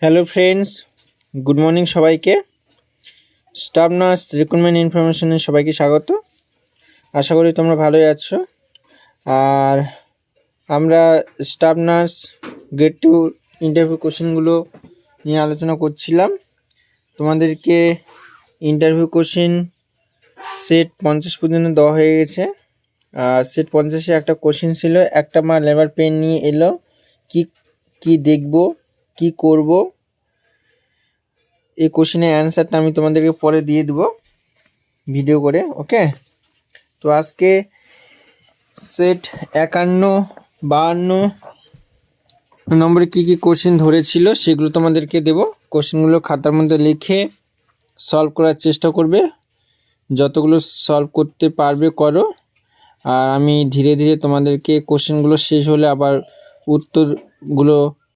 Hello friends, good morning সবাইকে। Staff nurse recruitment ইনফরমেশনে সবাইকে স্বাগত। আশা করি তোমরা ভালোই আছো। আর আমরা স্টাফ নার্স গ্রেড 2 ইন্টারভিউ কোশ্চেনগুলো নিয়ে আলোচনা করছিলাম। তোমাদেরকে ইন্টারভিউ কোশ্চেন সেট 50 পর্যন্ত দেওয়া হয়ে গেছে। আর সেট 50-এ একটা কোশ্চেন ছিল, একটা মা লেবার পেন নিয়ে এলো, কি দেখব, কি করব। এই কোশ্চেনের অ্যান্সারটা আমি তোমাদেরকে পরে দিয়ে দেবো ভিডিও করে, ওকে। তো আজকে সেট 51-52 নম্বরে কি কোশ্চেন ধরেছিল সেগুলো তোমাদেরকে দেব। কোশ্চেনগুলো খাতার মধ্যে লিখে সলভ করার চেষ্টা করবে, যতগুলো সলভ করতে পারবে করো। আর আমি ধীরে ধীরে তোমাদেরকে কোশ্চেনগুলো শেষ হলে আবার উত্তরগুলো